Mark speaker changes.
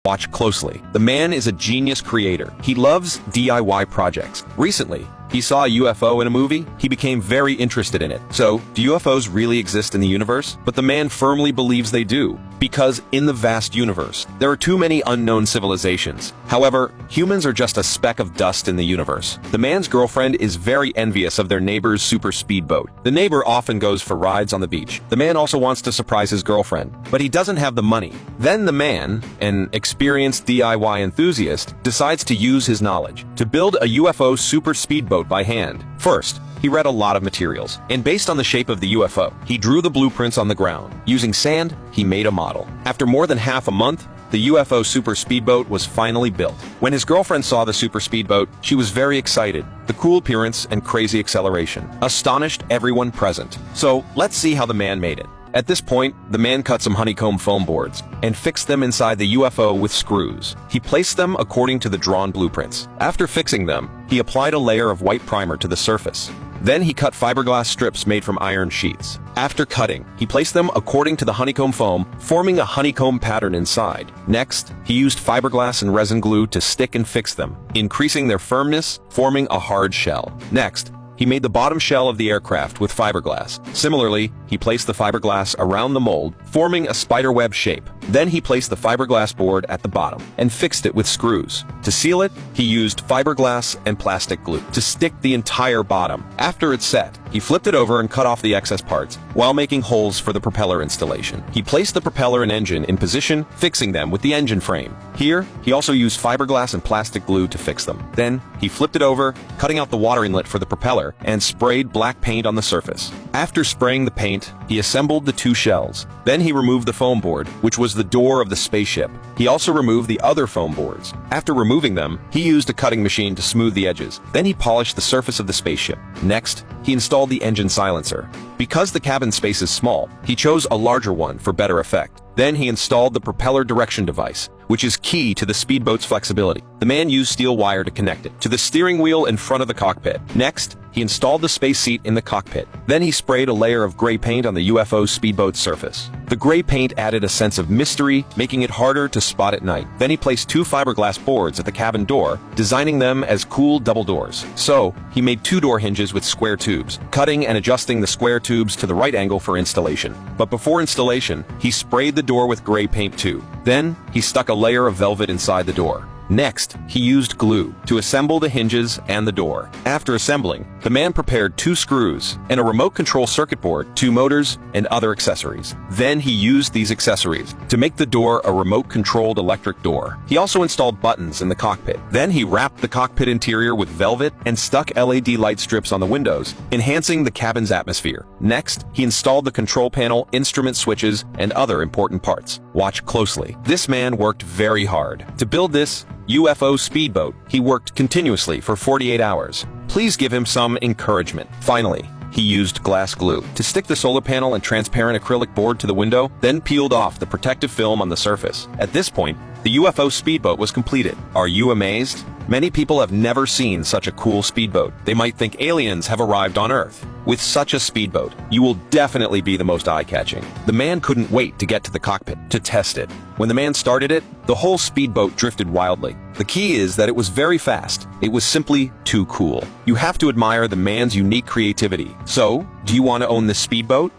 Speaker 1: Watch closely. The man is a genius creator. He loves DIY projects. Recently, he saw a UFO in a movie. He became very interested in it. So, do UFOs really exist in the universe? But the man firmly believes they do, because in the vast universe, there are too many unknown civilizations. However, humans are just a speck of dust in the universe. The man's girlfriend is very envious of their neighbor's super speedboat. The neighbor often goes for rides on the beach. The man also wants to surprise his girlfriend, but he doesn't have the money. Then the man, an experienced DIY enthusiast, decides to use his knowledge to build a UFO super speedboat by hand. First, he read a lot of materials, and based on the shape of the UFO, he drew the blueprints on the ground. Using sand, he made a model. After more than half a month, the UFO super speedboat was finally built. When his girlfriend saw the super speedboat, she was very excited. The cool appearance and crazy acceleration astonished everyone present. So, let's see how the man made it. At this point, the man cut some honeycomb foam boards and fixed them inside the UFO with screws. He placed them according to the drawn blueprints. After fixing them, he applied a layer of white primer to the surface. Then he cut fiberglass strips made from iron sheets. After cutting, he placed them according to the honeycomb foam, forming a honeycomb pattern inside. Next, he used fiberglass and resin glue to stick and fix them, increasing their firmness, forming a hard shell. Next, he made the bottom shell of the aircraft with fiberglass. Similarly, he placed the fiberglass around the mold, forming a spiderweb shape. Then he placed the fiberglass board at the bottom and fixed it with screws. To seal it, he used fiberglass and plastic glue to stick the entire bottom. After it's set, he flipped it over and cut off the excess parts while making holes for the propeller installation. He placed the propeller and engine in position, fixing them with the engine frame. Here, he also used fiberglass and plastic glue to fix them. Then, he flipped it over, cutting out the water inlet for the propeller, and sprayed black paint on the surface. After spraying the paint, he assembled the two shells. Then he removed the foam board, which was the door of the spaceship. He also removed the other foam boards. After removing them, he used a cutting machine to smooth the edges. Then he polished the surface of the spaceship. Next, he installed the engine silencer. Because the cabin space is small, he chose a larger one for better effect. Then he installed the propeller direction device, which is key to the speedboat's flexibility. The man used steel wire to connect it to the steering wheel in front of the cockpit. Next, he installed the space seat in the cockpit. Then he sprayed a layer of gray paint on the UFO speedboat's surface. The gray paint added a sense of mystery, making it harder to spot at night. Then he placed two fiberglass boards at the cabin door, designing them as cool double doors. So, he made two door hinges with square tubes, cutting and adjusting the square tubes to the right angle for installation. But before installation, he sprayed the door with gray paint too. Then, he stuck a layer of velvet inside the door. Next, he used glue to assemble the hinges and the door. After assembling, the man prepared two screws and a remote control circuit board, two motors, and other accessories. Then he used these accessories to make the door a remote-controlled electric door. He also installed buttons in the cockpit. Then he wrapped the cockpit interior with velvet and stuck LED light strips on the windows, enhancing the cabin's atmosphere. Next, he installed the control panel, instrument switches, and other important parts. Watch closely. This man worked very hard to build this UFO speedboat. He worked continuously for 48 hours. Please give him some encouragement. Finally, he used glass glue to stick the solar panel and transparent acrylic board to the window, then peeled off the protective film on the surface. At this point, the UFO speedboat was completed. Are you amazed? Many people have never seen such a cool speedboat. They might think aliens have arrived on Earth. With such a speedboat, you will definitely be the most eye-catching. The man couldn't wait to get to the cockpit to test it. When the man started it, the whole speedboat drifted wildly. The key is that it was very fast. It was simply too cool. You have to admire the man's unique creativity. So, do you want to own this speedboat?